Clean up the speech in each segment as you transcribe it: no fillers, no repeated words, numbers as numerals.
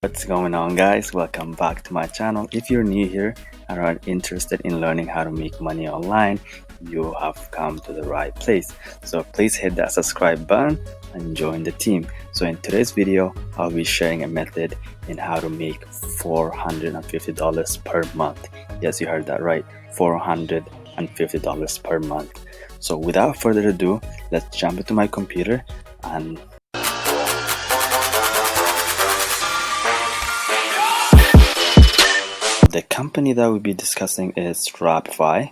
What's going on, guys? Welcome back to my channel. If you're new here and are interested in learning how to make money online, you have come to the right place. So please hit that subscribe button and join the team. So in today's video, I'll be sharing a method in how to make $450 per month. Yes, you heard that right, $450 per month. So without further ado, let's jump into my computer and the company that we'll be discussing is Rapify,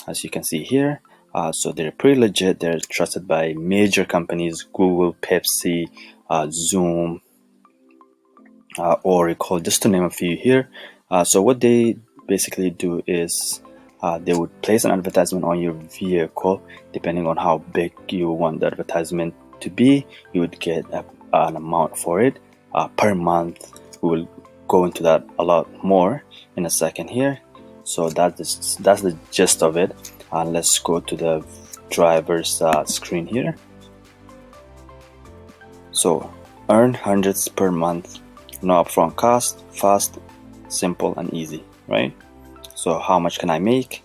as you can see here. So they're pretty legit. They're trusted by major companies: Google, Pepsi, Zoom, Oracle, just to name a few here. So what they basically do is they would place an advertisement on your vehicle. Depending on how big you want the advertisement to be, you would get an amount for it per month. We will go into that a lot more in a second here. So that's the gist of it. Let's go to the driver's screen here. So earn hundreds per month, no upfront cost, fast, simple and easy, right? So how much can I make?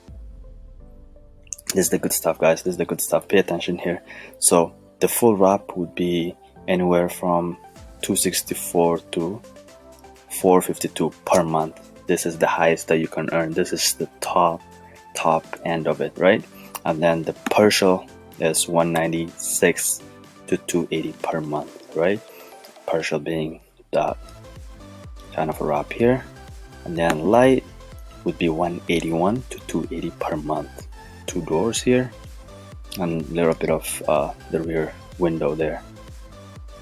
This is the good stuff, guys. This is the good stuff. Pay attention here. So the full wrap would be anywhere from $264 to $452 per month. This is the highest that you can earn. This is the top end of it, right? And then the partial is $196 to $280 per month, right? Partial being that kind of a wrap here. And then light would be $181 to $280 per month. 2 doors here and a little bit of the rear window there.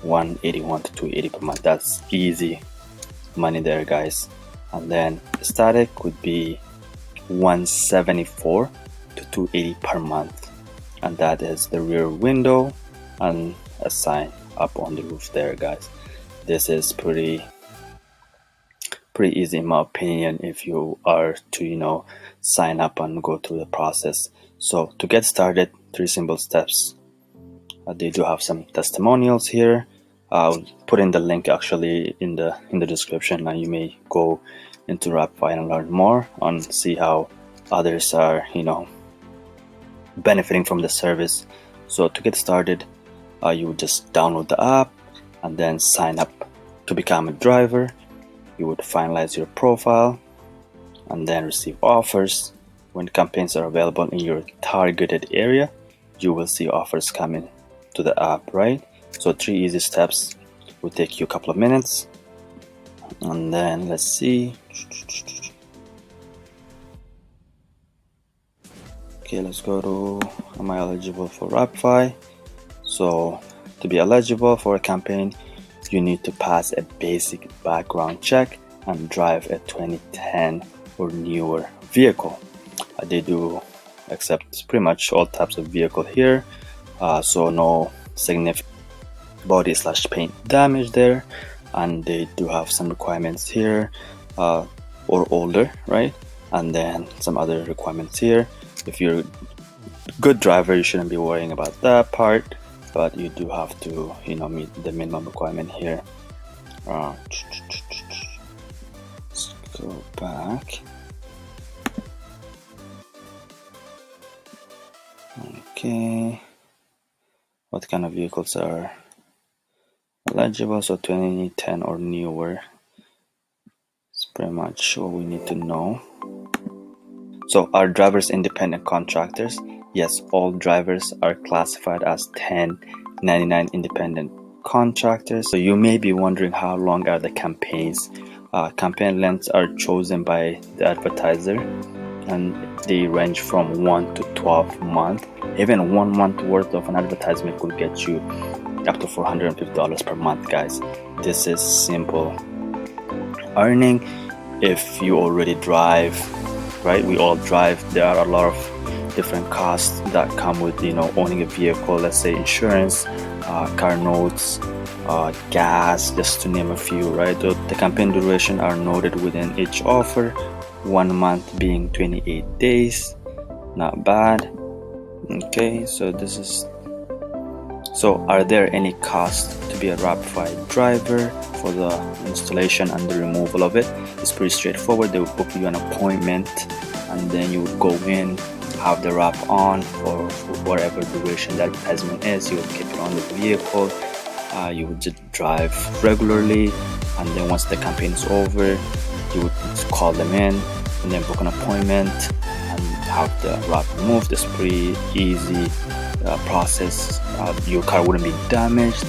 $181 to $280 per month. That's easy money there, guys. And then static would be $174 to $280 per month, and that is the rear window and a sign up on the roof there, guys. This is pretty easy in my opinion if you are to sign up and go through the process. So to get started, 3 simple steps. They do have some testimonials here. I'll put in the link actually in the description, and you may go into Rapify and learn more and see how others are benefiting from the service. So to get started, you would just download the app and then sign up to become a driver. You would finalize your profile and then receive offers. When campaigns are available in your targeted area, you will see offers coming to the app, right? So 3 easy steps will take you a couple of minutes. And then let's see. Okay, let's go to am I eligible for Rapify? So to be eligible for a campaign, you need to pass a basic background check and drive a 2010 or newer vehicle. They do accept pretty much all types of vehicle here, so no significant body/paint damage there. And they do have some requirements here, or older, right? And then some other requirements here. If you're a good driver, you shouldn't be worrying about that part, but you do have to meet the minimum requirement here. Let's go back. Okay, what kind of vehicles are eligible? So 2010 or newer. It's pretty much what we need to know. So are drivers independent contractors? Yes, all drivers are classified as 1099 independent contractors. So you may be wondering, how long are the campaigns? Campaign lengths are chosen by the advertiser, and they range from 1 to 12 months. Even 1 month worth of an advertisement could get you up to $450 per month, guys. This is simple earning if you already drive, right? We all drive. There are a lot of different costs that come with owning a vehicle. Let's say insurance, car notes, gas, just to name a few, right? The campaign duration are noted within each offer, 1 month being 28 days. Not bad. Okay, so this is So are there any costs to be a Rapify driver? For the installation and the removal of it, it's pretty straightforward. They will book you an appointment, and then you would go in, have the wrap on for whatever duration the advertisement is. You would keep it on the vehicle. You would just drive regularly, and then once the campaign is over, you would call them in and then book an appointment and have the wrap removed. It's pretty easy process. Your car wouldn't be damaged.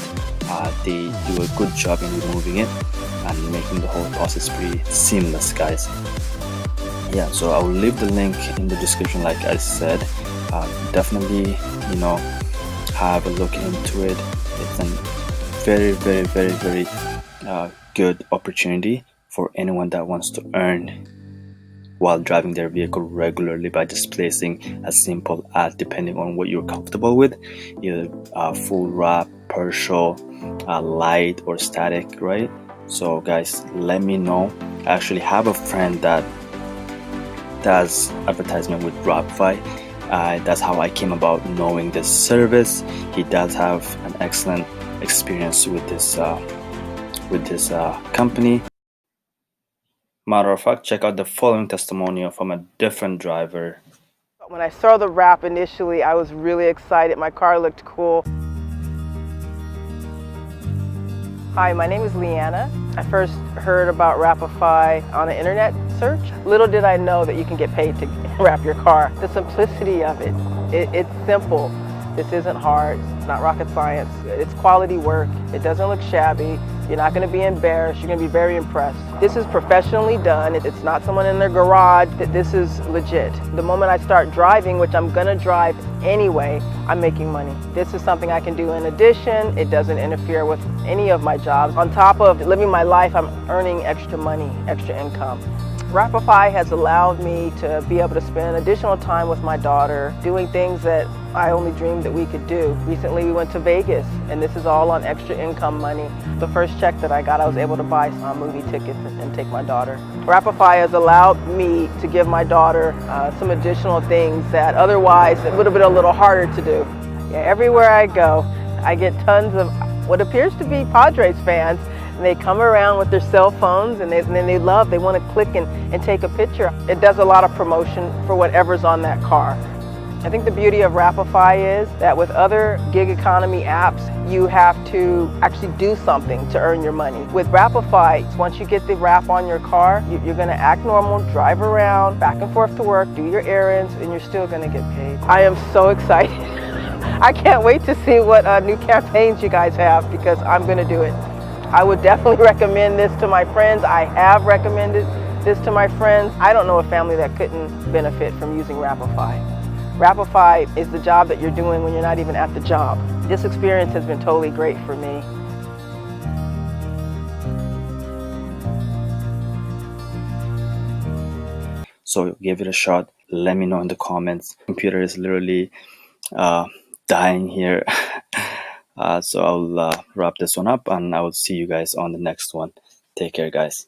They do a good job in removing it and making the whole process pretty seamless, guys. Yeah, so I will leave the link in the description, like I said. Definitely, have a look into it. It's a very good opportunity for anyone that wants to earn while driving their vehicle regularly by just placing a simple ad depending on what you're comfortable with, either full wrap, partial, light, or static, right? So guys, let me know. I actually have a friend that does advertisement with Rapify. That's how I came about knowing this service. He does have an excellent experience with this company. Matter of fact, check out the following testimonial from a different driver. When I saw the wrap initially, I was really excited. My car looked cool. Hi, my name is Leanna. I first heard about Rapify on an internet search. Little did I know that you can get paid to wrap your car. The simplicity of it, it's simple. This isn't hard, it's not rocket science. It's quality work. It doesn't look shabby. You're not going to be embarrassed. You're going to be very impressed. This is professionally done. It's not someone in their garage. This is legit. The moment I start driving, which I'm going to drive anyway, I'm making money. This is something I can do in addition. It doesn't interfere with any of my jobs. On top of living my life, I'm earning extra money, extra income. Rapify has allowed me to be able to spend additional time with my daughter doing things that I only dreamed that we could do. Recently we went to Vegas, and this is all on extra income money. The first check that I got, I was able to buy some movie tickets and take my daughter. Rapify has allowed me to give my daughter some additional things that otherwise it would have been a little harder to do. Yeah, everywhere I go, I get tons of what appears to be Padres fans. And they come around with their cell phones, and then they want to click and take a picture. It does a lot of promotion for whatever's on that car. I think the beauty of Rapify is that with other gig economy apps, you have to actually do something to earn your money. With Rapify, once you get the wrap on your car, you're going to act normal, drive around, back and forth to work, do your errands, and you're still going to get paid. I am so excited. I can't wait to see what new campaigns you guys have, because I'm going to do it. I would definitely recommend this to my friends. I have recommended this to my friends. I don't know a family that couldn't benefit from using Rapify. Rapify is the job that you're doing when you're not even at the job. This experience has been totally great for me. So give it a shot. Let me know in the comments. Computer is literally dying here. So I'll wrap this one up, and I will see you guys on the next one. Take care, guys.